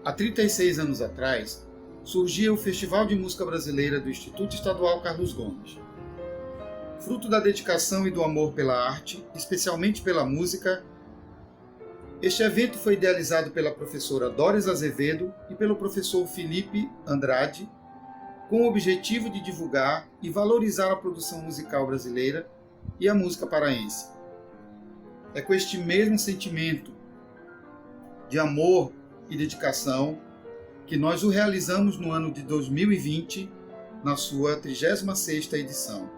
Há 36 anos atrás, surgia o Festival de Música Brasileira do Instituto Estadual Carlos Gomes. Fruto da dedicação e do amor pela arte, especialmente pela música, este evento foi idealizado pela professora Doris Azevedo e pelo professor Felipe Andrade, com o objetivo de divulgar e valorizar a produção musical brasileira e a música paraense. É com este mesmo sentimento de amor e dedicação que nós o realizamos no ano de 2020, na sua 36ª edição.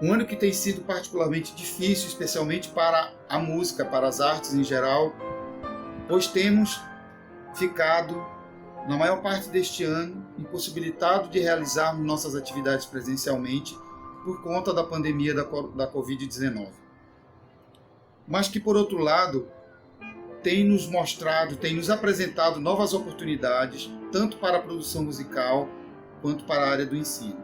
Um ano que tem sido particularmente difícil, especialmente para a música, para as artes em geral, pois temos ficado, na maior parte deste ano, impossibilitados de realizarmos nossas atividades presencialmente por conta da pandemia da Covid-19. Mas que, por outro lado, tem nos mostrado, tem nos apresentado novas oportunidades, tanto para a produção musical quanto para a área do ensino.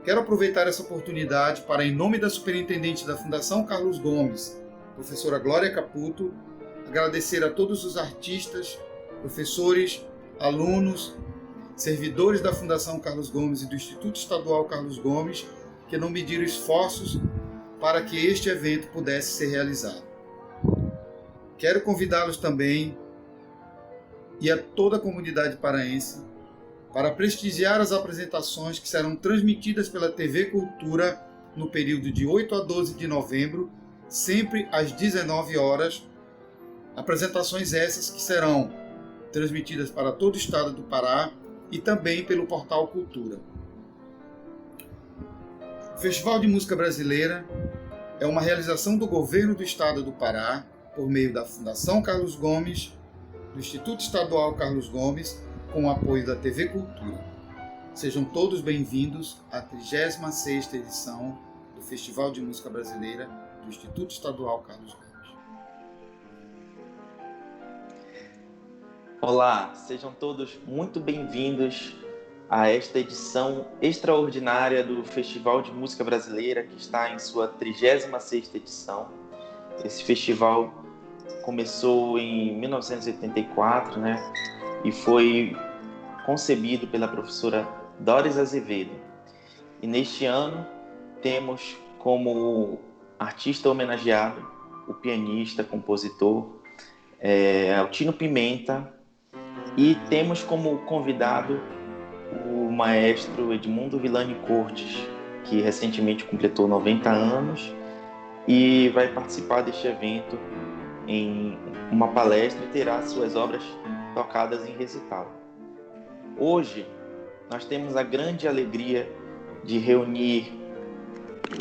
Quero aproveitar essa oportunidade para, em nome da Superintendente da Fundação Carlos Gomes, professora Glória Caputo, agradecer a todos os artistas, professores, alunos, servidores da Fundação Carlos Gomes e do Instituto Estadual Carlos Gomes, que não mediram esforços para que este evento pudesse ser realizado. Quero convidá-los também e a toda a comunidade paraense para prestigiar as apresentações que serão transmitidas pela TV Cultura no período de 8 a 12 de novembro, sempre às 19 horas. Apresentações essas que serão transmitidas para todo o estado do Pará e também pelo portal Cultura. O Festival de Música Brasileira é uma realização do Governo do Estado do Pará, por meio da Fundação Carlos Gomes, do Instituto Estadual Carlos Gomes, com o apoio da TV Cultura. Sejam todos bem-vindos à 36ª edição do Festival de Música Brasileira do Instituto Estadual Carlos Gomes. Olá, sejam todos muito bem-vindos a esta edição extraordinária do Festival de Música Brasileira, que está em sua 36ª edição. Esse festival começou em 1984, e foi concebido pela professora Doris Azevedo. E neste ano temos como artista homenageado o pianista, compositor Altino Pimenta, e temos como convidado o maestro Edmundo Villani Cortes, que recentemente completou 90 anos e vai participar deste evento em uma palestra e terá suas obras tocadas em recital. Hoje, nós temos a grande alegria de reunir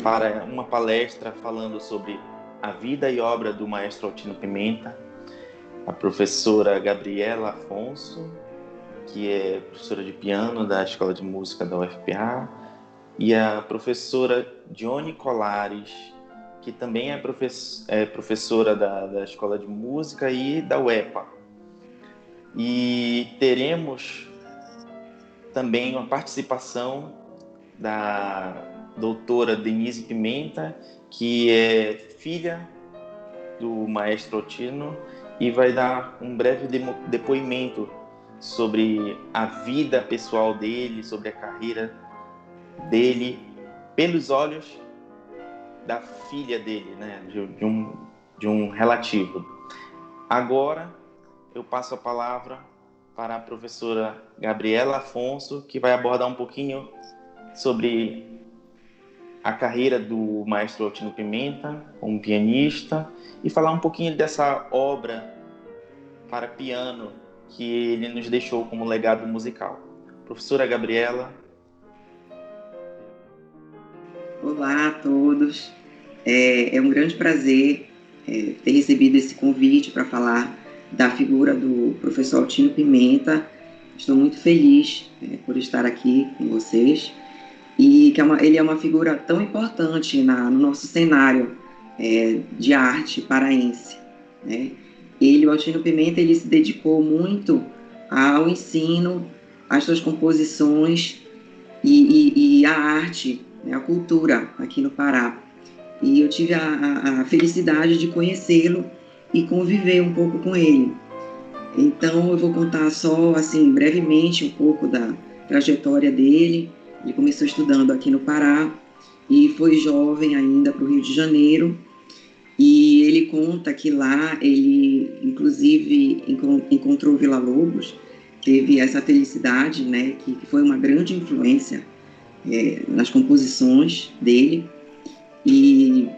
para uma palestra falando sobre a vida e obra do maestro Altino Pimenta, a professora Gabriela Afonso, que é professora de piano da Escola de Música da UFPA, e a professora Dione Colares, que também é professora da Escola de Música e da UEPA. E teremos também uma participação da doutora Denise Pimenta, que é filha do maestro Altino, e vai dar um breve depoimento sobre a vida pessoal dele, sobre a carreira dele, pelos olhos da filha dele, de um relativo. Agora eu passo a palavra para a professora Gabriela Afonso, que vai abordar um pouquinho sobre a carreira do maestro Altino Pimenta como pianista e falar um pouquinho dessa obra para piano que ele nos deixou como legado musical. Professora Gabriela. Olá a todos. É um grande prazer ter recebido esse convite para falar da figura do professor Altino Pimenta. Estou muito feliz por estar aqui com vocês e que ele é uma figura tão importante no nosso cenário de arte paraense, o Altino Pimenta, ele se dedicou muito ao ensino, às suas composições e à arte, a cultura aqui no Pará. E eu tive a felicidade de conhecê-lo e conviver um pouco com ele. Então, eu vou contar só, assim, brevemente um pouco da trajetória dele. Ele começou estudando aqui no Pará e foi jovem ainda para o Rio de Janeiro. E ele conta que lá ele, inclusive, encontrou Villa-Lobos, teve essa felicidade, né, que foi uma grande influência nas composições dele. E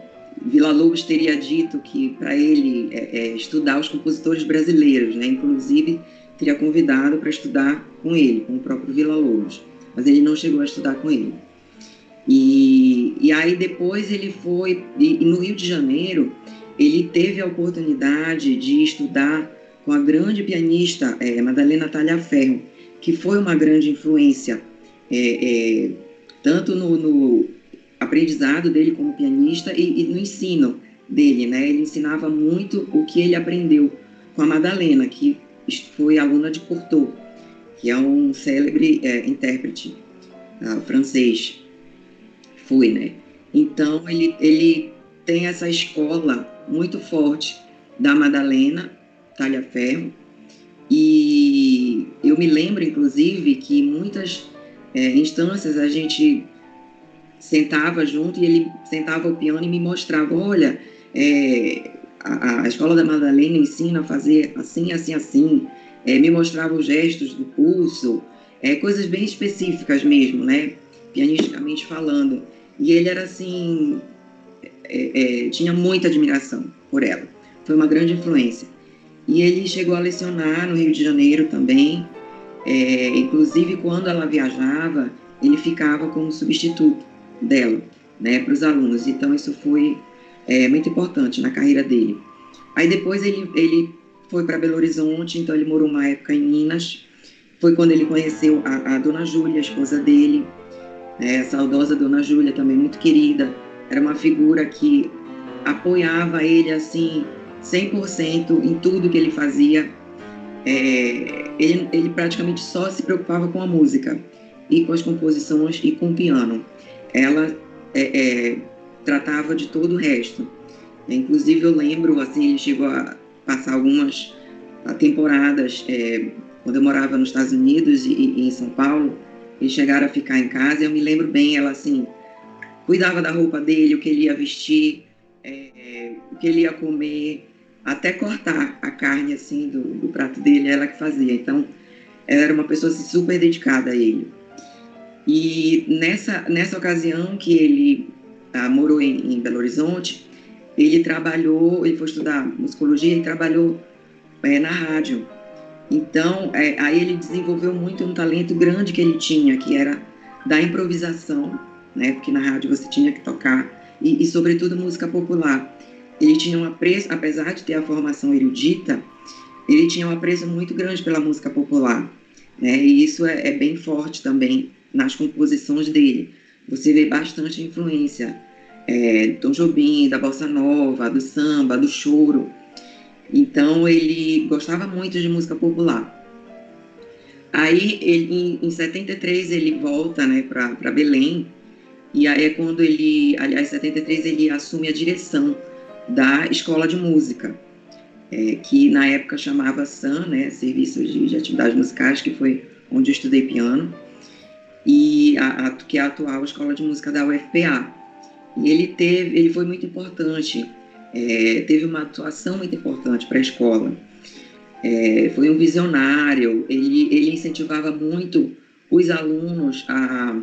Villa-Lobos teria dito que para ele estudar os compositores brasileiros, né, inclusive teria convidado para estudar com ele, com o próprio Villa-Lobos, mas ele não chegou a estudar com ele. E aí depois ele foi, e no Rio de Janeiro, ele teve a oportunidade de estudar com a grande pianista Madalena Tagliaferro, que foi uma grande influência, tanto no aprendizado dele como pianista e no ensino dele, né? Ele ensinava muito o que ele aprendeu com a Madalena, que foi aluna de Courtauld, que é um célebre intérprete francês. Foi, né? Então, ele tem essa escola muito forte da Madalena Tagliaferro, e eu me lembro, inclusive, que em muitas instâncias a gente sentava junto e ele sentava ao piano e me mostrava, olha, a escola da Madalena ensina a fazer assim, assim, assim, me mostrava os gestos do pulso, coisas bem específicas mesmo, né? Pianisticamente falando. E ele era assim, tinha muita admiração por ela. Foi uma grande influência. E ele chegou a lecionar no Rio de Janeiro também. Inclusive, quando ela viajava, ele ficava como substituto dela, né, para os alunos. Então, isso foi muito importante na carreira dele. Aí, depois, ele foi para Belo Horizonte, então ele morou uma época em Minas. Foi quando ele conheceu a Dona Júlia, a esposa dele, a saudosa Dona Júlia, também muito querida. Era uma figura que apoiava ele, assim, 100% em tudo que ele fazia. Ele praticamente só se preocupava com a música e com as composições e com o piano. Ela tratava de todo o resto. Inclusive, eu lembro, assim, ele chegou a passar algumas temporadas, quando eu morava nos Estados Unidos e em São Paulo, eles chegaram a ficar em casa, e eu me lembro bem, ela, assim, cuidava da roupa dele, o que ele ia vestir, o que ele ia comer, até cortar a carne, assim, do prato dele, ela que fazia. Então, ela era uma pessoa, assim, super dedicada a ele. E nessa ocasião que ele morou em Belo Horizonte, ele foi estudar musicologia e trabalhou na rádio. Então, aí ele desenvolveu muito um talento grande que ele tinha, que era da improvisação, né? Porque na rádio você tinha que tocar, e sobretudo música popular. Ele tinha um apreço, apesar de ter a formação erudita, ele tinha um apreço muito grande pela música popular, né? E isso é bem forte também nas composições dele. Você vê bastante influência do Tom Jobim, da bossa nova, do samba, do choro. Então, ele gostava muito de música popular. Aí, em 73, ele volta, né, para Belém, e aí é quando aliás, em 73, ele assume a direção da Escola de Música, que na época chamava SAM, né, Serviços de Atividades Musicais, que foi onde eu estudei piano, e que é a atual Escola de Música da UFPA. E ele foi muito importante, teve uma atuação muito importante para a escola. Foi um visionário, ele incentivava muito os alunos a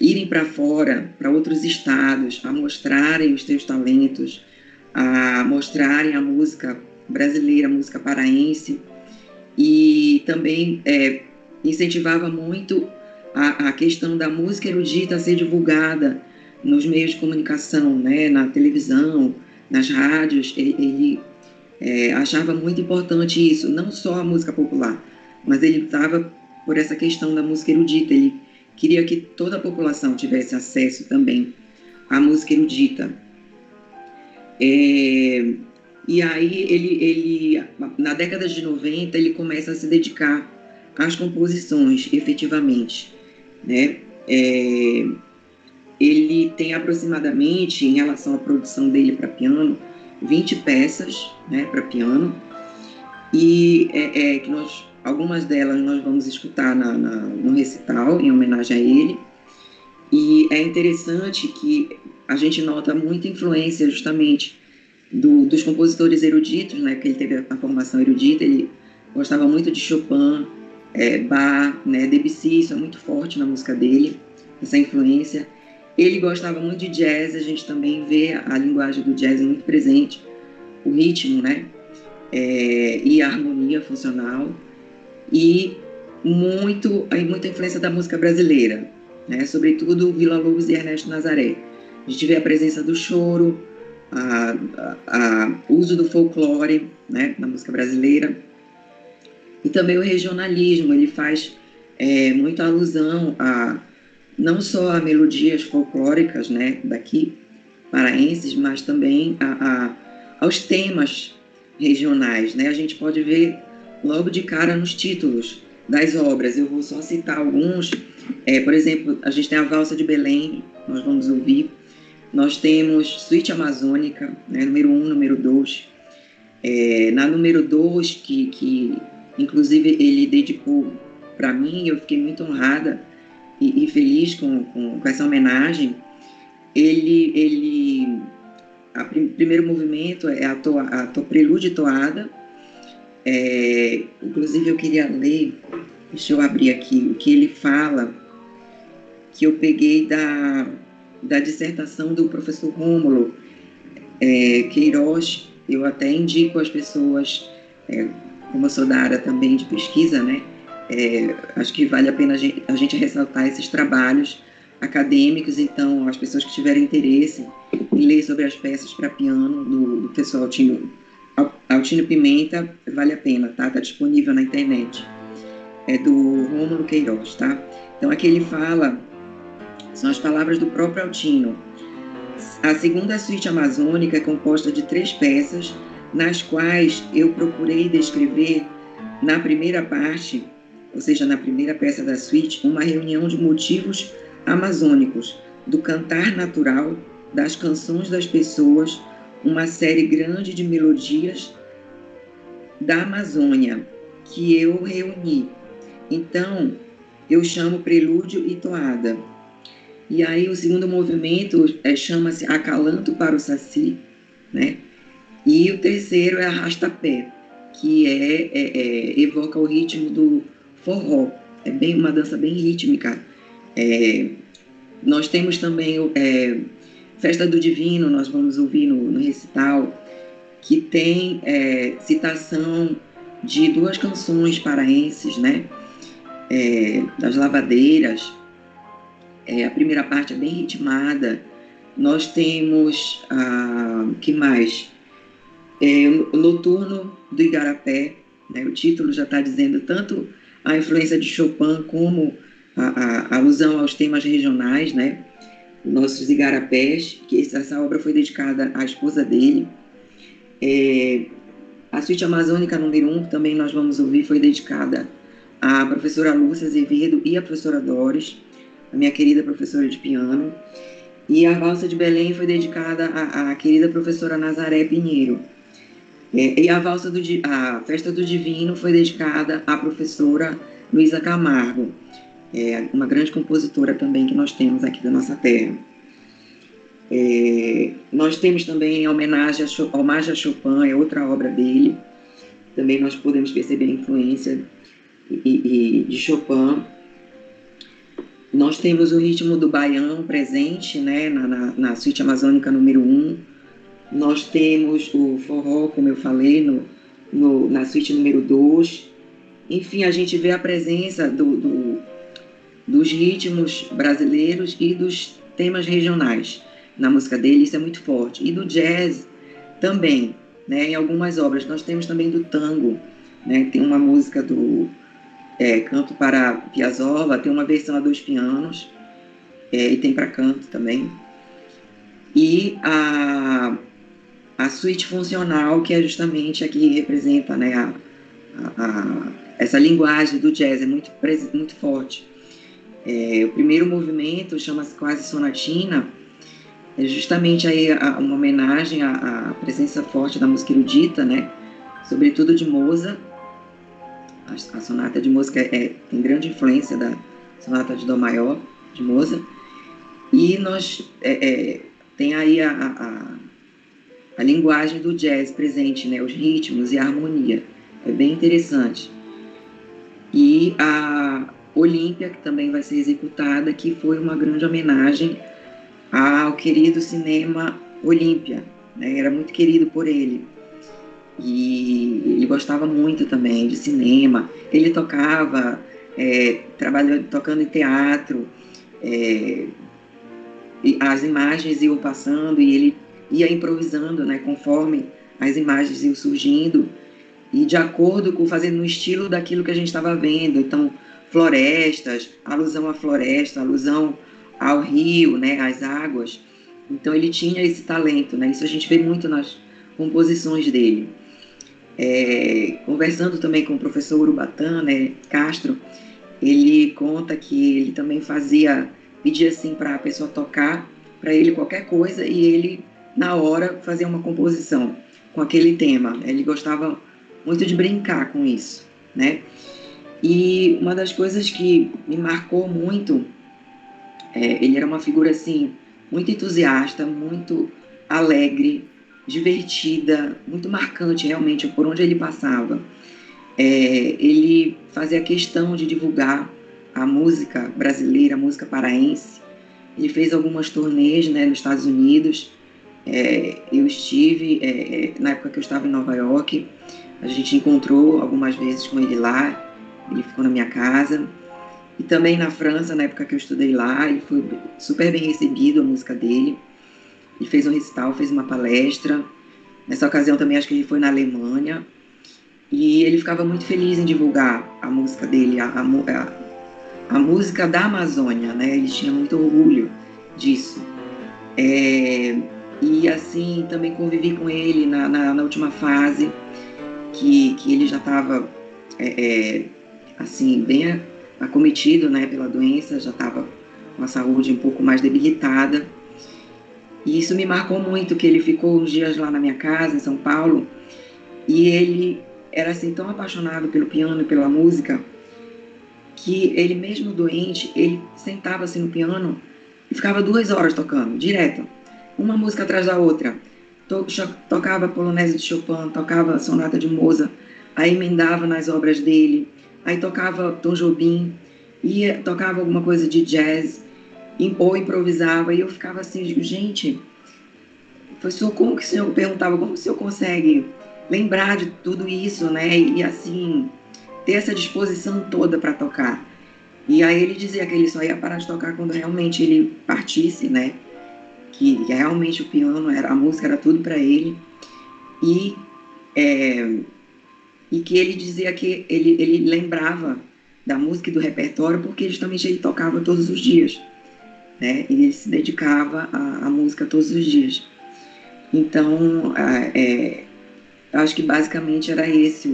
irem para fora, para outros estados, a mostrarem os seus talentos, a mostrarem a música brasileira, a música paraense, e também incentivava muito a questão da música erudita a ser divulgada nos meios de comunicação, né, na televisão, nas rádios. Ele achava muito importante isso, não só a música popular, mas ele estava por essa questão da música erudita. Ele queria que toda a população tivesse acesso também à música erudita. E aí, ele, na década de 90, ele começa a se dedicar às composições, efetivamente, né? Ele tem aproximadamente, em relação à produção dele para piano, 20 peças, né, para piano, e que algumas delas nós vamos escutar no recital, em homenagem a ele. E é interessante que a gente nota muita influência justamente dos compositores eruditos, né, que ele teve a formação erudita, ele gostava muito de Chopin, Bach, né, Debussy, isso é muito forte na música dele, essa influência. Ele gostava muito de jazz, a gente também vê a linguagem do jazz muito presente, o ritmo, né, e a harmonia funcional, e muita influência da música brasileira, né, sobretudo Villa-Lobos e Ernesto Nazaré. A gente vê a presença do choro, o uso do folclore, né, na música brasileira, e também o regionalismo. Ele faz muita alusão não só a melodias folclóricas, né, daqui, paraenses, mas também aos temas regionais, né? A gente pode ver logo de cara nos títulos das obras. Eu vou só citar alguns. Por exemplo, a gente tem a Valsa de Belém, nós vamos ouvir. Nós temos Suíte Amazônica, né, número 1, número 2. Na número 2, que inclusive ele dedicou para mim, eu fiquei muito honrada e feliz com essa homenagem. Primeiro movimento é a Prelúdio e Toada. Inclusive eu queria ler, deixa eu abrir aqui, o que ele fala, que eu peguei da dissertação do professor Rômulo Queiroz. Eu até indico às pessoas, como eu sou da área também de pesquisa, né, acho que vale a pena a gente ressaltar esses trabalhos acadêmicos. Então, as pessoas que tiverem interesse em ler sobre as peças para piano do professor Altino Pimenta, vale a pena, tá? Está disponível na internet. É do Rômulo Queiroz, tá? Então, aqui ele fala, são as palavras do próprio Altino. A segunda suíte amazônica é composta de 3 peças, nas quais eu procurei descrever, na primeira parte, ou seja, na primeira peça da suíte, uma reunião de motivos amazônicos, do cantar natural, das canções das pessoas, uma série grande de melodias da Amazônia, que eu reuni. Então, eu chamo Prelúdio e Toada. E aí o segundo movimento chama-se Acalanto para o Saci, né? E o terceiro é Arrasta-Pé, que evoca o ritmo do forró. É bem uma dança bem rítmica. Nós temos também Festa do Divino, nós vamos ouvir no recital, que tem citação de 2 canções paraenses, né? Das lavadeiras. A primeira parte é bem ritmada. Nós temos, que mais? O Noturno do Igarapé, né? O título já está dizendo tanto a influência de Chopin como a alusão aos temas regionais, né? Nossos igarapés, que essa obra foi dedicada à esposa dele. A Suíte Amazônica número 1, que também nós vamos ouvir, foi dedicada à professora Lúcia Azevedo e à professora Doris, a minha querida professora de piano. E a Valsa de Belém foi dedicada à querida professora Nazaré Pinheiro. E a Festa do Divino foi dedicada à professora Luísa Camargo, uma grande compositora também que nós temos aqui da nossa terra. Nós temos também a Homenagem a Chopin, é outra obra dele. Também nós podemos perceber a influência de Chopin. Nós temos o ritmo do baião presente, né, na Suíte Amazônica número 1. Nós temos o forró, como eu falei, na Suíte número 2. Enfim, a gente vê a presença dos ritmos brasileiros e dos temas regionais na música dele, isso é muito forte. E do jazz também, né, em algumas obras. Nós temos também do tango, né, tem uma música do Canto para Piazzolla, tem uma versão a 2 pianos, e tem para canto também. E a suíte funcional, que é justamente a que representa, né, essa linguagem do jazz, é muito forte. O primeiro movimento chama-se Quase Sonatina, é justamente aí uma homenagem à presença forte da música erudita, né, sobretudo de Mozart. A sonata de Mozart tem grande influência da sonata de Dó maior de Mozart. E nós tem aí a linguagem do jazz presente, né? Os ritmos e a harmonia. É bem interessante. E a Olímpia, que também vai ser executada, que foi uma grande homenagem ao querido cinema Olímpia, né? Era muito querido por ele. E ele gostava muito também de cinema. Ele tocava, tocando em teatro, e as imagens iam passando e ele ia improvisando, né, conforme as imagens iam surgindo e de acordo com, fazendo no estilo daquilo que a gente estava vendo. Então, florestas, alusão à floresta, alusão ao rio, né, às águas. Então, ele tinha esse talento, né? Isso a gente vê muito nas composições dele. Conversando também com o professor Urubatã, né, Castro, ele conta que ele também pedia assim para a pessoa tocar para ele qualquer coisa e ele, na hora, fazia uma composição com aquele tema. Ele gostava muito de brincar com isso, né? E uma das coisas que me marcou muito, ele era uma figura assim, muito entusiasta, muito alegre, divertida, muito marcante realmente por onde ele passava. Ele fazia questão de divulgar a música brasileira, a música paraense. Ele fez algumas turnês, né, nos Estados Unidos. Eu estive, na época que eu estava em Nova York, a gente encontrou algumas vezes com ele lá, ele ficou na minha casa. E também na França, na época que eu estudei lá, ele foi super bem recebido, a música dele. Ele fez um recital, fez uma palestra. Nessa ocasião também acho que ele foi na Alemanha. E ele ficava muito feliz em divulgar a música dele, a música da Amazônia, né? Ele tinha muito orgulho disso. E assim, também convivi com ele na última fase, que ele já estava, assim, bem acometido, né, pela doença, já estava com a saúde um pouco mais debilitada. E isso me marcou muito, que ele ficou uns dias lá na minha casa, em São Paulo, e ele era assim tão apaixonado pelo piano e pela música, que ele mesmo doente, ele sentava assim no piano e ficava 2 horas tocando, direto, uma música atrás da outra. Tocava Polonese de Chopin, tocava Sonata de Mozart, aí emendava nas obras dele, aí tocava Tom Jobim, tocava alguma coisa de jazz, ou improvisava, e eu ficava assim, digo, gente, professor, como que o senhor, perguntava, como o senhor consegue lembrar de tudo isso, né, e assim, ter essa disposição toda para tocar? E aí ele dizia que ele só ia parar de tocar quando realmente ele partisse, né, que realmente o piano, a música era tudo para ele, e que ele dizia que ele lembrava da música e do repertório porque justamente ele tocava todos os dias, né? E ele se dedicava à música todos os dias. Então, eu acho que basicamente era esse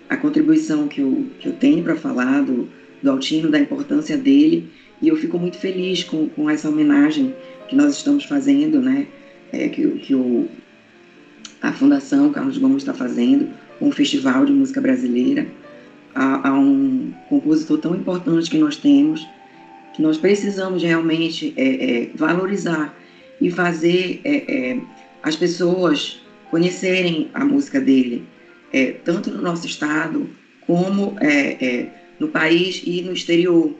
a contribuição que eu tenho para falar do Altino, da importância dele, e eu fico muito feliz com essa homenagem que nós estamos fazendo, né? A Fundação Carlos Gomes está fazendo, com o Festival de Música Brasileira, a um compositor tão importante que nós temos, que nós precisamos realmente valorizar e fazer as pessoas conhecerem a música dele, tanto no nosso estado, como no país e no exterior.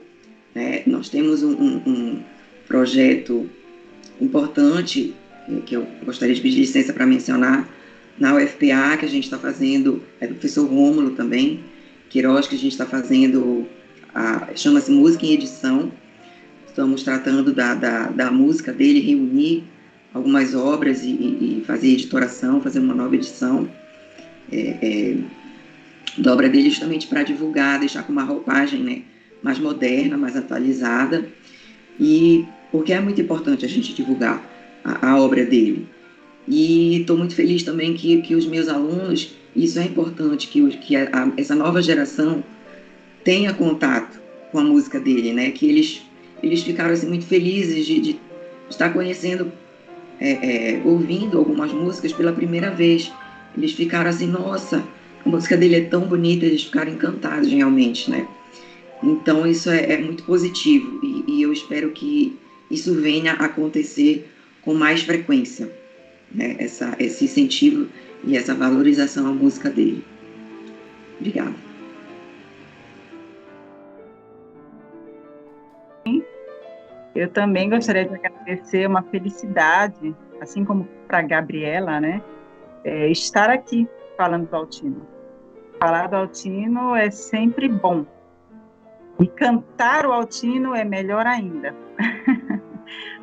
Nós temos um projeto importante, que eu gostaria de pedir licença para mencionar, na UFPA, que a gente está fazendo, do professor Rômulo também, Queiroz, que a gente está fazendo, chama-se Música em Edição. Estamos tratando da música dele, reunir algumas obras e fazer editoração, fazer uma nova edição da obra dele, justamente para divulgar, deixar com uma roupagem, né, mais moderna, mais atualizada, e porque é muito importante a gente divulgar a obra dele. E estou muito feliz também que os meus alunos, isso é importante, que essa nova geração tenha contato com a música dele, né? Que eles ficaram assim, muito felizes de estar conhecendo, ouvindo algumas músicas pela primeira vez. eles ficaram assim, nossa, a música dele é tão bonita, eles ficaram encantados realmente, né? Então isso é muito positivo e eu espero que isso venha a acontecer com mais frequência, né? Esse incentivo e essa valorização à música dele. Obrigada. Eu também gostaria de agradecer, uma felicidade, assim como para a Gabriela, né? Estar aqui falando do Altino. Falar do Altino é sempre bom. E cantar o Altino é melhor ainda.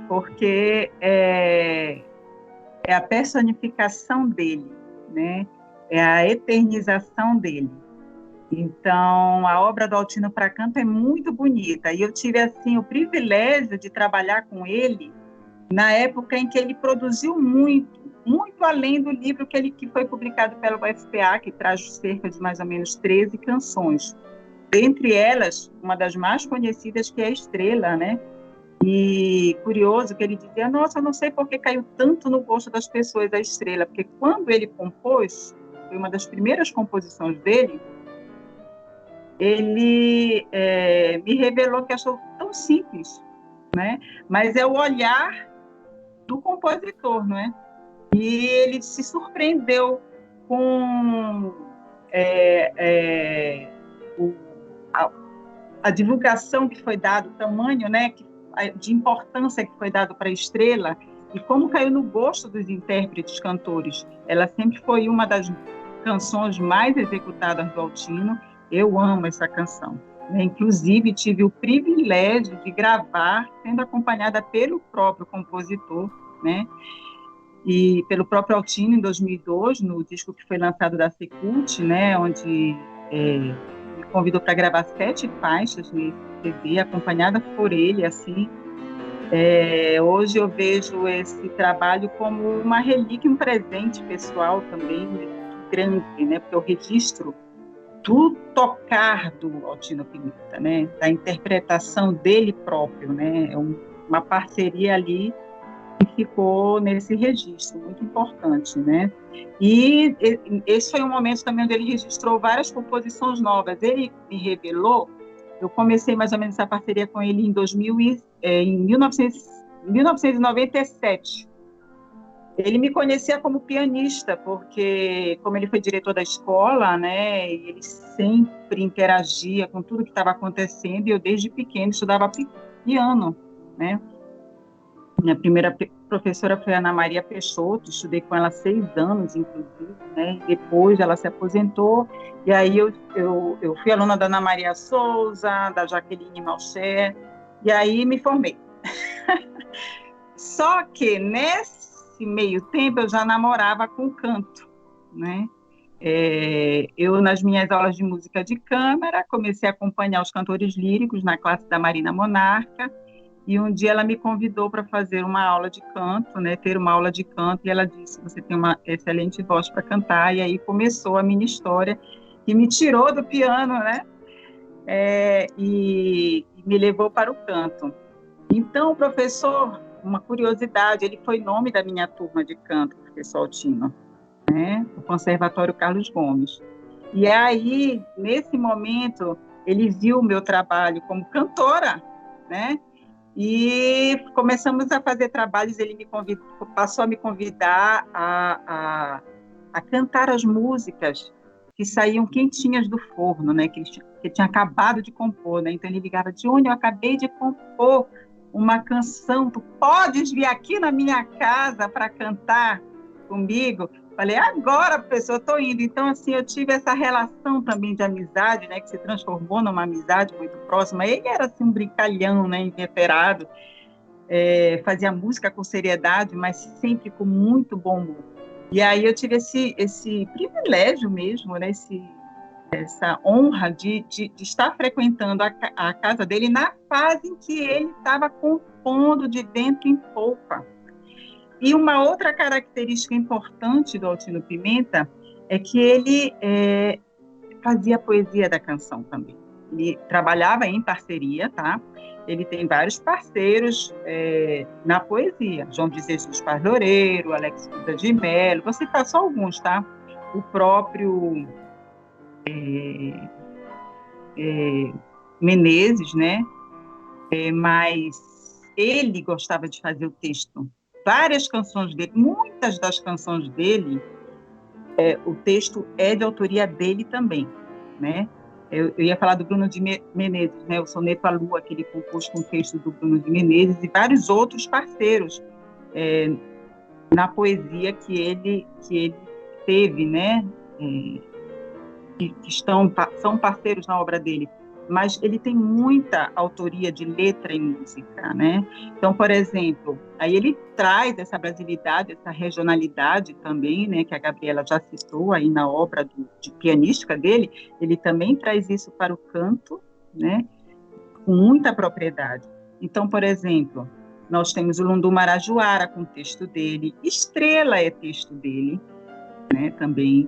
Porque é a personificação dele, né? É a eternização dele. Então, a obra do Altino para canto é muito bonita. E eu tive, assim, o privilégio de trabalhar com ele na época em que ele produziu muito, muito além do livro que foi publicado pela UFPA, que traz cerca de mais ou menos 13 canções. Dentre elas, uma das mais conhecidas, que é a Estrela, né? E curioso que ele dizia, nossa, eu não sei por que caiu tanto no gosto das pessoas a Estrela, porque quando ele compôs, foi uma das primeiras composições dele, ele me revelou que achou tão simples, né? Mas é o olhar do compositor, não é? E ele se surpreendeu com a divulgação que foi dada, o tamanho, né, de importância que foi dado para a Estrela e como caiu no gosto dos intérpretes, cantores. Ela sempre foi uma das canções mais executadas do Altino. Eu amo essa canção. Inclusive, tive o privilégio de gravar, sendo acompanhada pelo próprio compositor, né? E pelo próprio Altino, em 2002, no disco que foi lançado da Secult, né? Onde me convidou para gravar 7 faixas nesse CD, acompanhada por ele, assim. Hoje eu vejo esse trabalho como uma relíquia, um presente pessoal também, muito grande, né? Porque eu registro do tocar do Altino Pimenta, né? Da interpretação dele próprio, né? Uma parceria ali que ficou nesse registro, muito importante, né? E esse foi um momento também onde ele registrou várias composições novas. Ele me revelou, eu comecei mais ou menos essa parceria com ele em 1997. Ele me conhecia como pianista, porque como ele foi diretor da escola, né, e ele sempre interagia com tudo que estava acontecendo, e eu desde pequeno estudava piano, né? Minha primeira professora foi a Ana Maria Peixoto, estudei com ela 6 anos, inclusive, né? Depois ela se aposentou, e aí eu fui aluna da Ana Maria Souza, da Jaqueline Malcher, e aí me formei. Só que nesse meio tempo eu já namorava com canto, né? Eu, nas minhas aulas de música de câmara, comecei a acompanhar os cantores líricos na classe da Marina Monarca, e um dia ela me convidou para fazer uma aula de canto, né? Ter uma aula de canto, e ela disse, você tem uma excelente voz para cantar, e aí começou a minha história, que me tirou do piano, né? E me levou para o canto. Então, professor, uma curiosidade, ele foi nome da minha turma de canto, o professor Altino, né? O Conservatório Carlos Gomes. E aí, nesse momento, ele viu o meu trabalho como cantora, né? E começamos a fazer trabalhos, ele passou a me convidar a cantar as músicas que saíam quentinhas do forno, né? Que tinha acabado de compor, né? Então ele ligava, Júnior, eu acabei de compor uma canção, tu podes vir aqui na minha casa para cantar comigo? Falei, agora, professor, eu estou indo. Então, assim, eu tive essa relação também de amizade, né, que se transformou numa amizade muito próxima. Ele era, assim, um brincalhão, né, inveterado, fazia música com seriedade, mas sempre com muito bom humor. E aí eu tive esse privilégio mesmo, né, essa honra de estar frequentando a casa dele na fase em que ele estava compondo de vento em polpa. E uma outra característica importante do Altino Pimenta é que ele fazia a poesia da canção também. Ele trabalhava em parceria, tá? Ele tem vários parceiros na poesia. João de Jesus Paz Loureiro, Alex Couta de Melo, vou citar só alguns, tá? o próprio Menezes, né? Mas ele gostava de fazer o texto. Várias canções dele, muitas das canções dele, o texto é de autoria dele também, né? Eu ia falar do Bruno de Menezes, né? O Soneto à Lua, que ele compôs com o texto do Bruno de Menezes, e vários outros parceiros na poesia que ele teve, né? Que são parceiros na obra dele. Mas ele tem muita autoria de letra e música, né? Então, por exemplo, aí ele traz essa brasilidade, essa regionalidade também, né, que a Gabriela já citou aí na obra de pianística dele, ele também traz isso para o canto, né, com muita propriedade. Então, por exemplo, nós temos o Lundu Marajoara com o texto dele, Estrela é texto dele, né, também.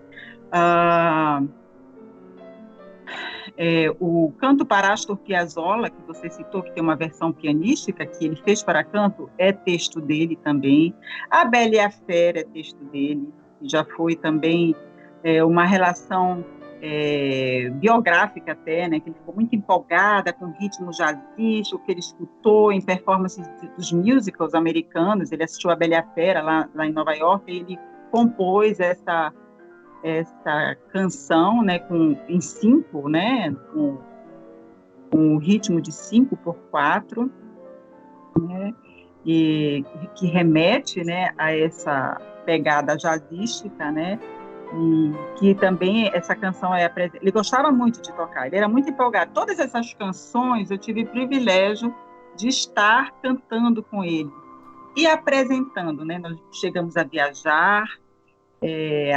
O Canto para Astor Piazzolla, que você citou, que tem uma versão pianística que ele fez para canto, é texto dele também. A Bela e a Fera é texto dele, já foi também uma relação biográfica até, né, que ele ficou muito empolgada com o ritmo jazzístico que ele escutou em performances dos musicals americanos. Ele assistiu a Bela e a Fera lá em Nova York e ele compôs essa canção, né, em 5, né, com um ritmo de 5/4, né, e que remete, né, a essa pegada jazzística, né, e que também essa canção ele gostava muito de tocar, ele era muito empolgado. Todas essas canções eu tive o privilégio de estar cantando com ele e apresentando, né, nós chegamos a viajar,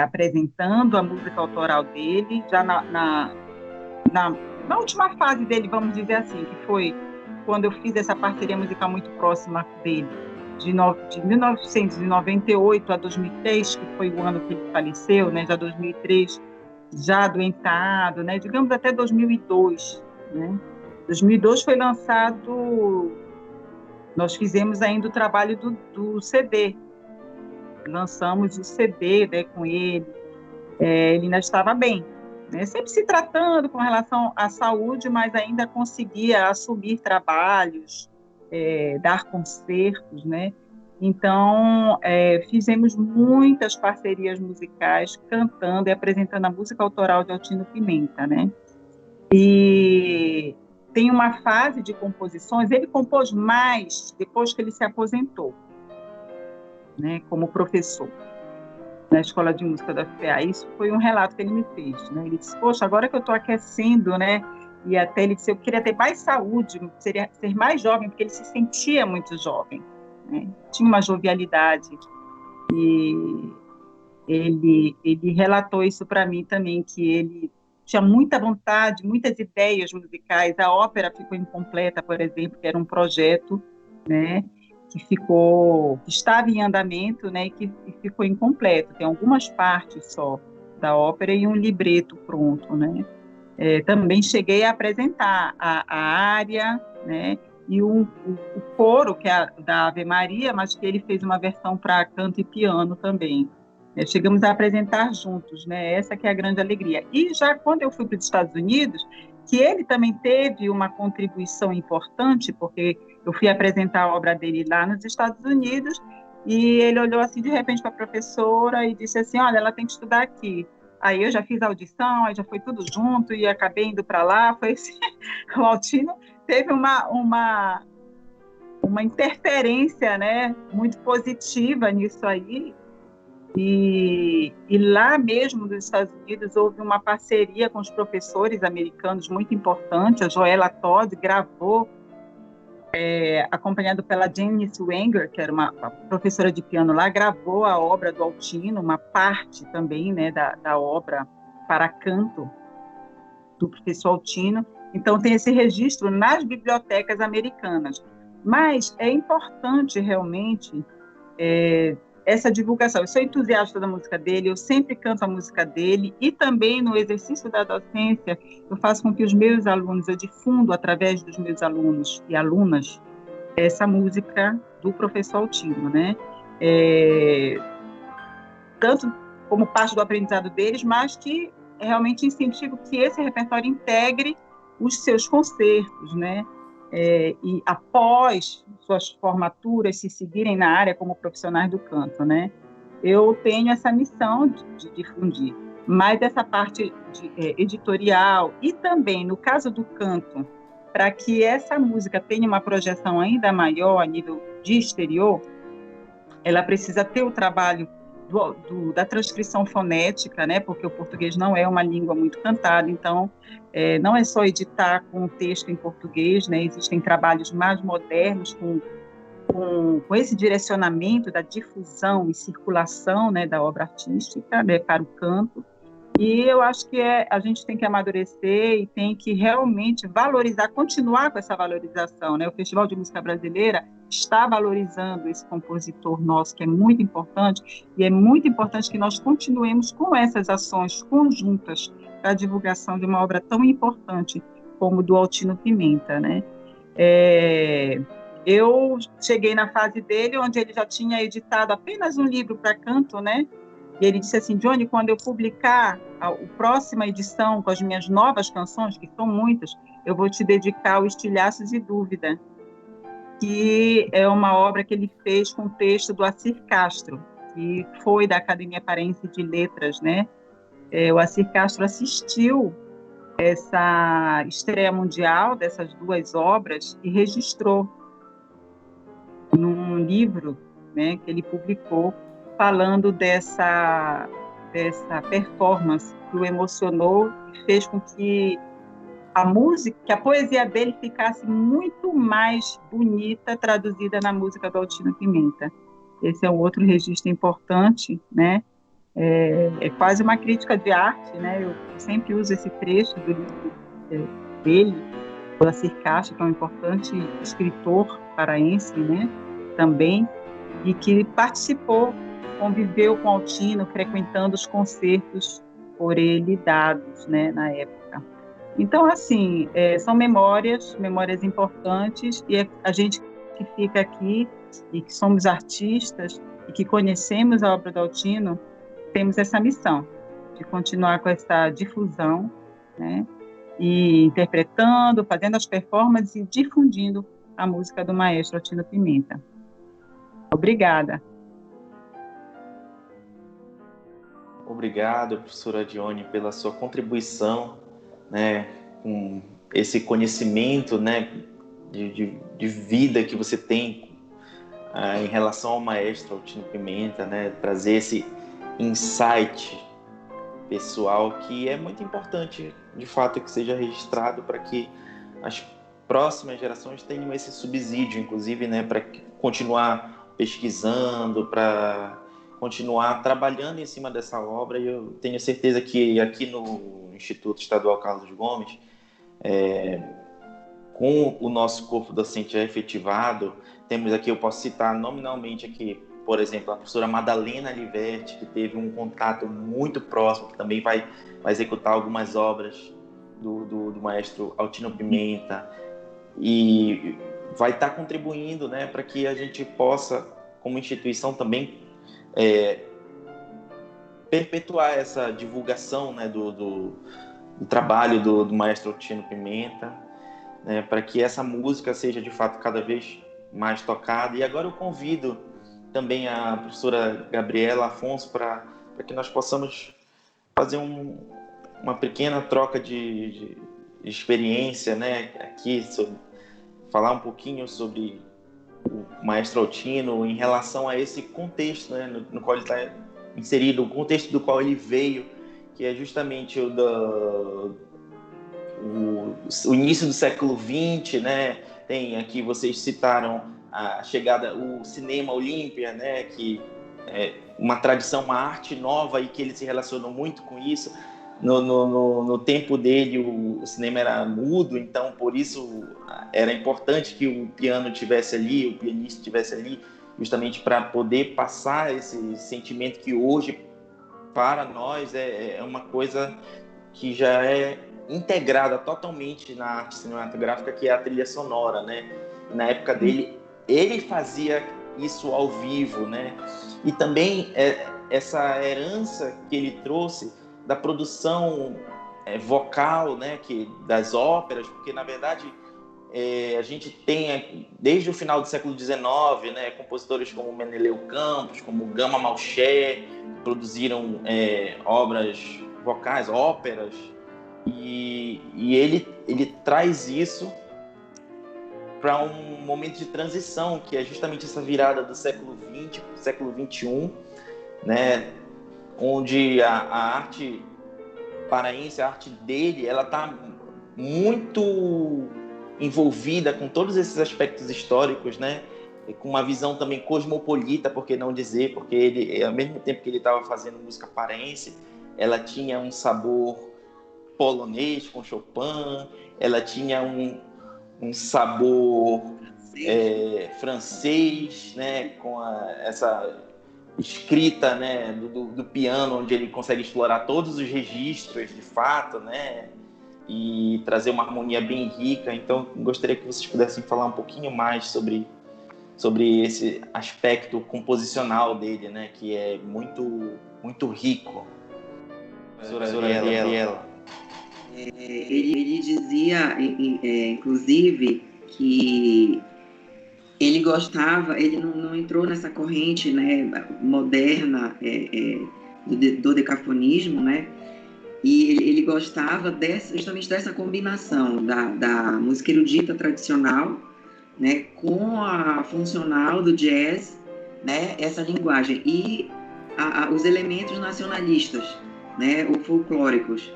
apresentando a música autoral dele, já na última fase dele, vamos dizer assim, que foi quando eu fiz essa parceria musical muito próxima dele, de 1998 a 2003, que foi o ano que ele faleceu, né, já 2003, já adoentado, né, digamos até 2002. Né? 2002 foi lançado, nós fizemos ainda o trabalho do CD, lançamos o CD, né, com ele, ele ainda estava bem, né, sempre se tratando com relação à saúde, mas ainda conseguia assumir trabalhos, dar concertos, né? Então, fizemos muitas parcerias musicais, cantando e apresentando a música autoral de Altino Pimenta, né? E tem uma fase de composições, ele compôs mais depois que ele se aposentou, né, como professor na Escola de Música da FPA. Isso foi um relato que ele me fez, né? Ele disse, poxa, agora que eu estou aquecendo, né? E até ele disse, eu queria ter mais saúde, ser mais jovem, porque ele se sentia muito jovem, né? Tinha uma jovialidade. E ele relatou isso para mim também, que ele tinha muita vontade, muitas ideias musicais. A ópera ficou incompleta, por exemplo, que era um projeto, né, que estava em andamento, né, e que ficou incompleto. Tem algumas partes só da ópera e um libreto pronto, né. Também cheguei a apresentar a área, né, e o coro, que é da Ave Maria, mas que ele fez uma versão para canto e piano também. Chegamos a apresentar juntos, né? Essa que é a grande alegria. E já quando eu fui para os Estados Unidos, que ele também teve uma contribuição importante, porque eu fui apresentar a obra dele lá nos Estados Unidos, e ele olhou assim de repente para a professora e disse assim, olha, ela tem que estudar aqui. Aí eu já fiz a audição, aí já foi tudo junto, e acabei indo para lá, foi assim, o Altino teve uma interferência, né, muito positiva nisso aí. E lá mesmo nos Estados Unidos houve uma parceria com os professores americanos muito importante. A Joella Todd gravou, acompanhado pela Janice Wenger, que era uma professora de piano lá, gravou a obra do Altino, uma parte também, né, da obra para canto do professor Altino. Então tem esse registro nas bibliotecas americanas. Mas é importante realmente essa divulgação. Eu sou entusiasta da música dele, eu sempre canto a música dele, e também no exercício da docência eu faço com que os meus alunos, eu difundo através dos meus alunos e alunas essa música do professor Altino, né? Tanto como parte do aprendizado deles, mas que realmente incentivo que esse repertório integre os seus concertos, né? E após suas formaturas, se seguirem na área como profissionais do canto, né? Eu tenho essa missão de difundir, mas essa parte editorial e também, no caso do canto, para que essa música tenha uma projeção ainda maior a nível de exterior, ela precisa ter o trabalho da transcrição fonética, né? Porque o português não é uma língua muito cantada, então não é só editar com o texto em português, né? Existem trabalhos mais modernos com esse direcionamento da difusão e circulação, né, da obra artística, né, para o canto. E eu acho que a gente tem que amadurecer e tem que realmente valorizar, continuar com essa valorização, né? O Festival de Música Brasileira está valorizando esse compositor nosso, que é muito importante, e é muito importante que nós continuemos com essas ações conjuntas para a divulgação de uma obra tão importante como do Altino Pimenta, né? Eu cheguei na fase dele, onde ele já tinha editado apenas um livro para canto, né? E ele disse assim: Johnny, quando eu publicar a próxima edição com as minhas novas canções, que são muitas, eu vou te dedicar ao Estilhaços e Dúvida, que é uma obra que ele fez com o texto do Assir Castro, que foi da Academia Paraense de Letras, né? O Assir Castro assistiu essa estreia mundial dessas duas obras e registrou num livro, né, que ele publicou, falando dessa performance que o emocionou e fez com que a música, que a poesia dele ficasse muito mais bonita traduzida na música do Altino Pimenta. Esse é um outro registro importante, né? É quase uma crítica de arte, né? Eu sempre uso esse trecho do livro dele, do Assir Castro, que é um importante escritor paraense, né? Também, e que participou, conviveu com Altino, frequentando os concertos por ele dados, né, na época. Então, assim, são memórias importantes, e a gente que fica aqui e que somos artistas e que conhecemos a obra do Altino, temos essa missão de continuar com essa difusão, né, e interpretando, fazendo as performances e difundindo a música do maestro Altino Pimenta. Obrigada. Obrigado, professora Dione, pela sua contribuição, né, com esse conhecimento, né, de vida que você tem em relação ao maestro Altino Pimenta, né, trazer esse insight pessoal que é muito importante, de fato, que seja registrado para que as próximas gerações tenham esse subsídio, inclusive, né, para continuar pesquisando, para continuar trabalhando em cima dessa obra. E eu tenho certeza que aqui no Instituto Estadual Carlos Gomes, com o nosso corpo docente já efetivado, temos aqui, eu posso citar nominalmente aqui, por exemplo, a professora Madalena Liverti, que teve um contato muito próximo, que também vai executar algumas obras do maestro Altino Pimenta, e vai estar contribuindo, né, para que a gente possa, como instituição, também perpetuar essa divulgação, né, do trabalho do maestro Altino Pimenta, né, para que essa música seja, de fato, cada vez mais tocada. E agora eu convido também a professora Gabriela Afonso para que nós possamos fazer uma pequena troca de experiência, né, aqui, falar um pouquinho sobre o maestro Altino em relação a esse contexto, né, no qual ele está inserido, o contexto do qual ele veio, que é justamente o início do século XX, né? Tem aqui, vocês citaram a chegada, o cinema Olímpia, né? Que é uma tradição, uma arte nova e que ele se relacionou muito com isso. No tempo dele, o cinema era mudo, então por isso era importante que o piano tivesse ali, o pianista tivesse ali, justamente para poder passar esse sentimento que hoje, para nós, é uma coisa que já é integrada totalmente na arte cinematográfica, que é a trilha sonora, né? Na época dele, ele fazia isso ao vivo, né? E também essa herança que ele trouxe da produção vocal, né, das óperas, porque na verdade a gente tem desde o final do século XIX, né, compositores como Meneleu Campos, como Gama Malché, produziram obras vocais, óperas, e ele traz isso para um momento de transição, que é justamente essa virada do século XX para o século XXI, né, onde a arte paraense, a arte dele, ela está muito envolvida com todos esses aspectos históricos, né, com uma visão também cosmopolita, por que não dizer, porque ele, ao mesmo tempo que ele estava fazendo música paraense, ela tinha um sabor polonês com Chopin, ela tinha um sabor francês, né, com essa escrita, né, do piano, onde ele consegue explorar todos os registros de fato, né, e trazer uma harmonia bem rica. Então, gostaria que vocês pudessem falar um pouquinho mais sobre esse aspecto composicional dele, né, que é muito rico. Professora Gabriela. Ele dizia, inclusive, que ele gostava, ele não entrou nessa corrente, né, moderna do decafonismo, né, e ele gostava justamente dessa combinação da música erudita tradicional, né, com a funcional do jazz, né, essa linguagem, e os elementos nacionalistas, né, ou folclóricos,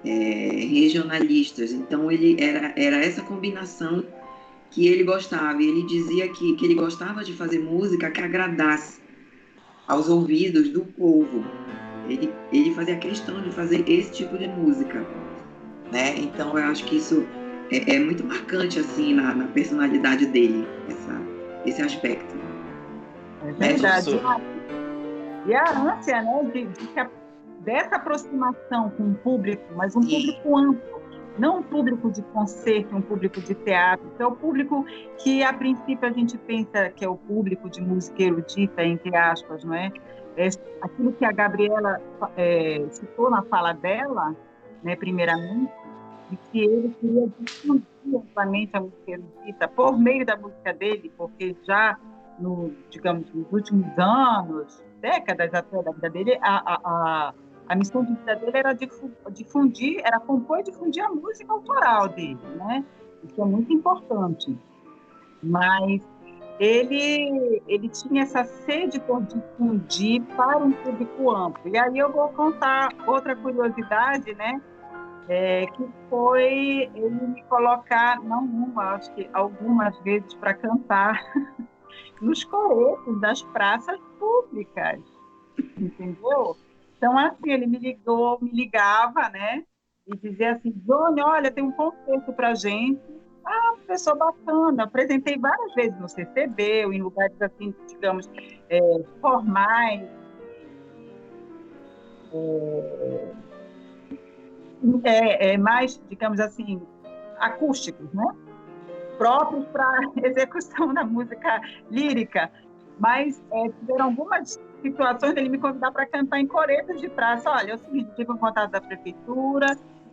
regionalistas. Então ele era essa combinação que ele gostava, e ele dizia que ele gostava de fazer música que agradasse aos ouvidos do povo. Ele fazia questão de fazer esse tipo de música, né? Então eu acho que isso é muito marcante assim na personalidade dele, esse aspecto. É verdade. E a ânsia, né, dessa aproximação com o público, mas um público amplo, não um público de concerto, um público de teatro, que é o público que, a princípio, a gente pensa que é o público de música erudita, entre aspas, não é? Aquilo que a Gabriela citou na fala dela, né, primeiramente, de que ele queria difundir amplamente a música erudita por meio da música dele, porque já, nos últimos anos, décadas até da vida dele, a missão de vida dele era difundir, era compor e difundir a música autoral dele, né? Isso é muito importante. Mas ele tinha essa sede por difundir para um público amplo. E aí eu vou contar outra curiosidade, né? Que foi ele me colocar, não uma, acho que algumas vezes para cantar nos coretos das praças públicas, entendeu? Então, assim, ele me ligava, né? E dizia assim, Johnny, olha, tem um concerto para gente. Ah, professor, bacana. Apresentei várias vezes no CCB, ou em lugares, assim, digamos, formais, mais, digamos assim, acústicos, né? Próprios para execução da música lírica. Mas tiveram algumas situações dele me convidar para cantar em coretos de praça. Olha, é o seguinte, tive um contato da prefeitura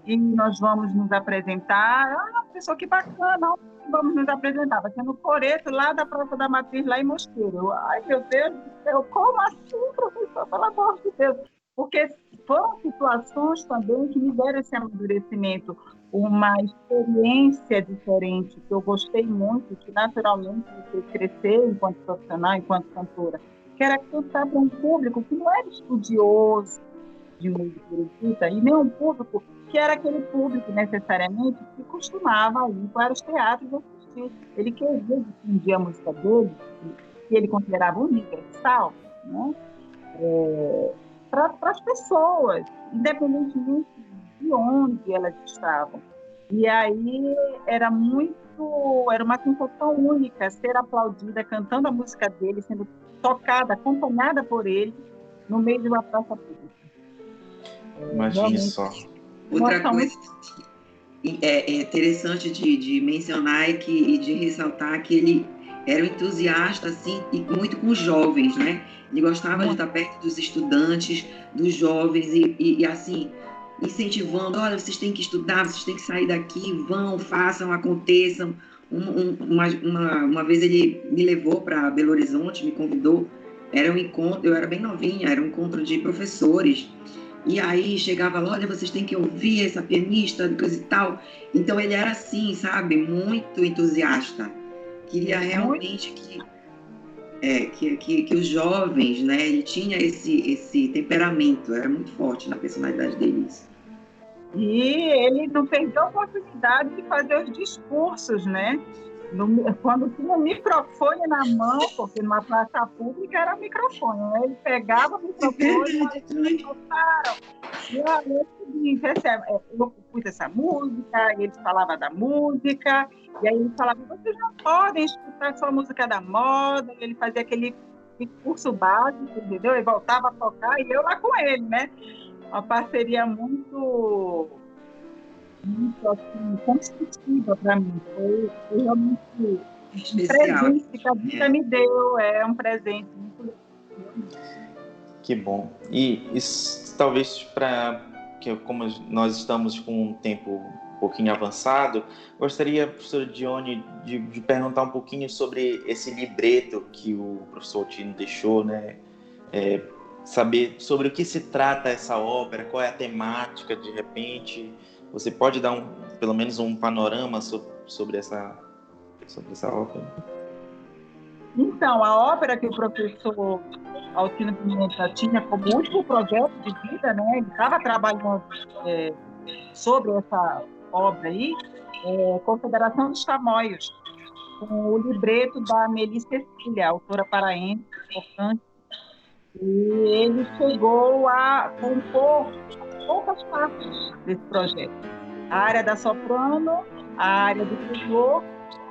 e nós vamos nos apresentar. Ah, pessoa, que bacana, vamos nos apresentar. Vai ser no coreto lá da Praça da Matriz, lá em Mosqueiro. Ai, meu Deus do céu, como assim, professor? Pelo amor de Deus. Porque foram situações também que me deram esse amadurecimento, uma experiência diferente, que eu gostei muito, que naturalmente você cresceu enquanto profissional, enquanto cantora, que era cantar para um público que não era estudioso de música erudita, e nem um público que era aquele público, necessariamente, que costumava ir para os teatros assistir. Ele queria difundir a música dele, que ele considerava universal, né? Para as pessoas, independentemente de onde elas estavam. E aí era uma sensação única ser aplaudida, cantando a música dele, sendo tocada, acompanhada por ele, no meio de uma praça pública. Imagine só. Outra coisa interessante de mencionar e de ressaltar que era um entusiasta, assim, e muito com os jovens, né? Ele gostava de estar perto dos estudantes, dos jovens, e assim, incentivando, olha, vocês têm que estudar, vocês têm que sair daqui, vão, façam, aconteçam. Uma vez ele me levou para Belo Horizonte, me convidou, era um encontro, eu era bem novinha, era um encontro de professores, e aí chegava lá, olha, vocês têm que ouvir essa pianista, coisa e tal. Então ele era assim, sabe, muito entusiasta. Queria realmente que os jovens, né, ele tinha esse temperamento, era muito forte na personalidade deles. E ele não perdeu a oportunidade de fazer os discursos, né? Quando tinha um microfone na mão, porque numa praça pública era microfone, né? Ele pegava o microfone e voltaram. E aí, é o seguinte, eu pus essa música, e eles falavam da música, e aí ele falava, vocês não podem escutar só a música da moda, e ele fazia aquele discurso básico, entendeu? E voltava a tocar, e eu lá com ele, né? Uma parceria muito assim, construtiva para mim. Foi realmente especial. Um presente que a vida me deu, é um presente muito legal. Que bom. E isso, talvez como nós estamos com um tempo um pouquinho avançado, gostaria, professora Dione, de perguntar um pouquinho sobre esse libreto que o professor Altino deixou, né? Saber sobre o que se trata essa ópera, qual é a temática, de repente. Você pode dar pelo menos um panorama sobre essa ópera? Então, a ópera que o professor Altino Pimenta tinha como último projeto de vida, né? Ele estava trabalhando sobre essa obra aí, Confederação dos Tamoios, com o libreto da Meli Cecília, autora paraense, importante. E ele chegou a compor poucas partes desse projeto. A área da soprano, a área do tenor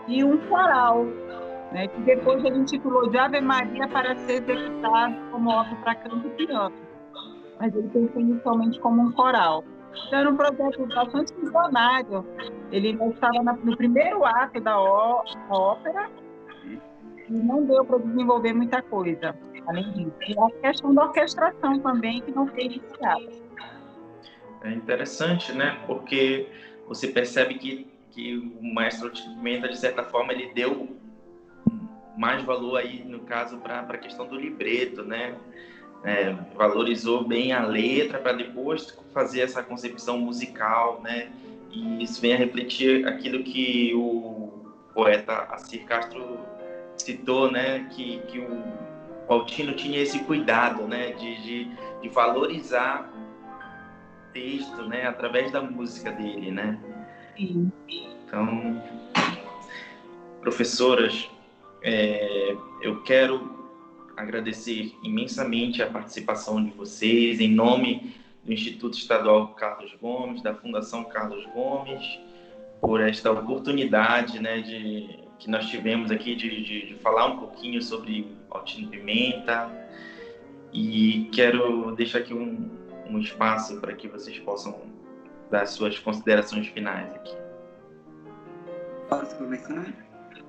e um coral, né, que depois ele intitulou de Ave Maria para ser executado como obra para canto e piano. Mas ele pensou inicialmente como um coral. Então, era um projeto bastante visionário. Ele ainda estava no primeiro ato da ópera e não deu para desenvolver muita coisa, além disso. E a questão da orquestração também, que não foi iniciada. É interessante, né? Porque você percebe que o maestro Pimenta, de certa forma, ele deu mais valor aí, no caso, para a questão do libreto, né? Valorizou bem a letra para depois fazer essa concepção musical, né? E isso vem a refletir aquilo que o poeta Assir Castro citou, né? Que o Altino tinha esse cuidado, né? De valorizar o texto, né? Através da música dele, né? Sim. Então, professoras, eu quero agradecer imensamente a participação de vocês, em nome do Instituto Estadual Carlos Gomes, da Fundação Carlos Gomes, por esta oportunidade, né, que nós tivemos aqui de falar um pouquinho sobre Altino Pimenta, e quero deixar aqui um espaço para que vocês possam dar suas considerações finais aqui. Posso começar?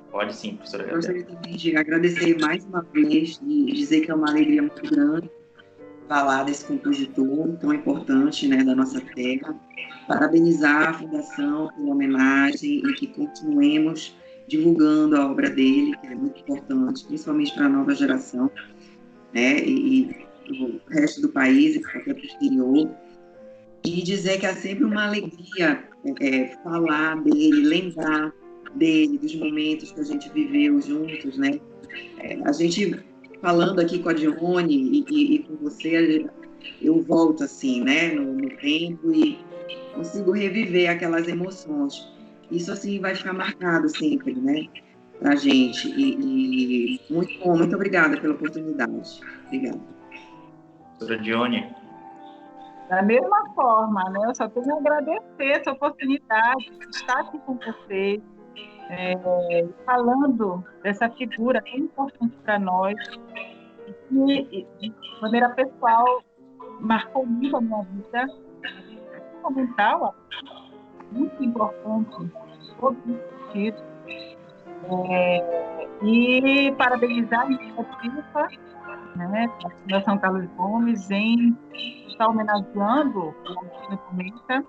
Pode sim, professora Gabriela. Gostaria também de agradecer mais uma vez e dizer que é uma alegria muito grande falar desse compositor tão importante, né, da nossa terra. Parabenizar a Fundação pela homenagem e que continuemos divulgando a obra dele, que é muito importante, principalmente para a nova geração, né, e o resto do país e até para o exterior. E dizer que é sempre uma alegria falar dele, lembrar dele, dos momentos que a gente viveu juntos, né? A gente, falando aqui com a Dione e com você, eu volto assim, né, no tempo e consigo reviver aquelas emoções. Isso, assim, vai ficar marcado sempre, né, pra gente. E muito bom, muito obrigada pela oportunidade. Obrigada. Professora Dione. Da mesma forma, né, eu só tenho a agradecer essa oportunidade de estar aqui com vocês, falando dessa figura tão importante para nós, que, de maneira pessoal, marcou muito a minha vida, é fundamental, muito importante, em todos os sentidos. E parabenizar a iniciativa, né, da Fundação Carlos Gomes em estar homenageando o Altino Pimenta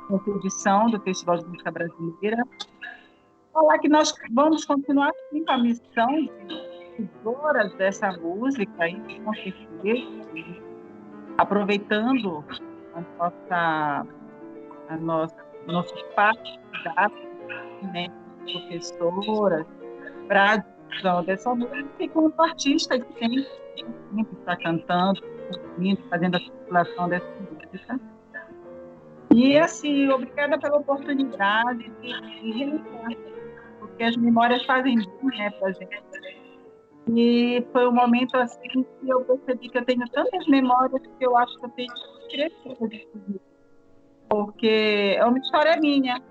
nessa edição do Festival de Música Brasileira. Falar que nós vamos continuar assim, com a missão de difusoras dessa música, e com certeza, aproveitando nosso espaço de né, professoras, para a difusão dessa música, e como artista que sempre está cantando, fazendo a circulação dessa música. E, assim, obrigada pela oportunidade de relembrar, porque as memórias fazem bem, né, para a gente. E foi um momento, assim, que eu percebi que eu tenho tantas memórias que eu acho que eu tenho que crescer disso, porque é uma história minha,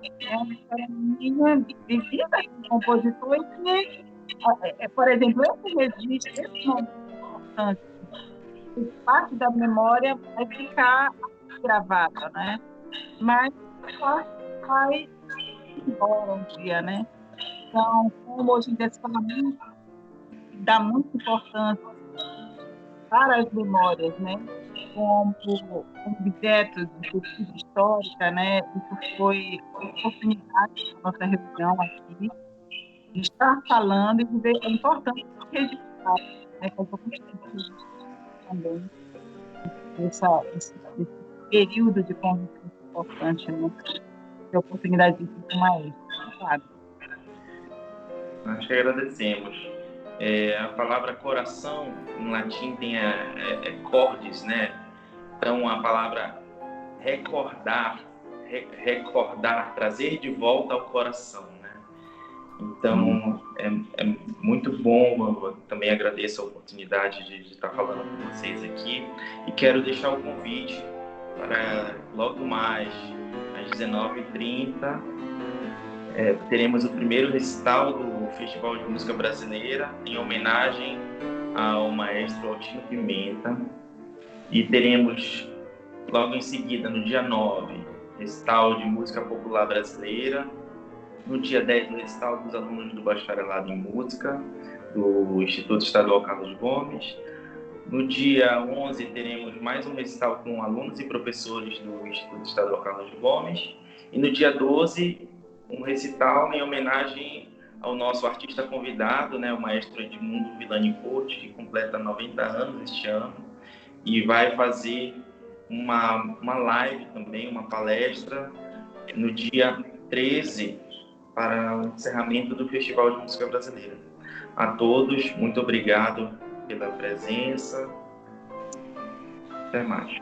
vivida como compositor, e, por exemplo, esse registro, esse momento importante, parte da memória vai ficar gravada, né? Mas vai embora um dia, né? Então, como hoje em dia se fala muito, dá muita importância para as memórias, né? Como objetos de pesquisa histórica, né? Isso foi uma oportunidade da nossa reunião aqui, de estar falando e de ver a importância de registrar, né? Também esse período de convivência importante, né? A oportunidade de ser maestro, sabe? Nós que agradecemos. A palavra coração, em latim, tem cordis, né? Então, a palavra recordar, trazer de volta ao coração, né? Então, é muito bom. Eu também agradeço a oportunidade de estar falando com vocês aqui. E quero deixar o convite para logo mais, às 19h30, teremos o primeiro recital do Festival de Música Brasileira, em homenagem ao maestro Altino Pimenta. E teremos, logo em seguida, no dia 9, recital de Música Popular Brasileira. No dia 10, o recital dos alunos do Bacharelado em Música, do Instituto Estadual Carlos Gomes. No dia 11, teremos mais um recital com alunos e professores do Instituto Estadual Carlos Gomes. E no dia 12, um recital em homenagem ao nosso artista convidado, né, o maestro Edmundo Villani Porte, que completa 90 anos este ano, e vai fazer uma live também, uma palestra, no dia 13, para o encerramento do Festival de Música Brasileira. A todos, muito obrigado pela presença. Até mais.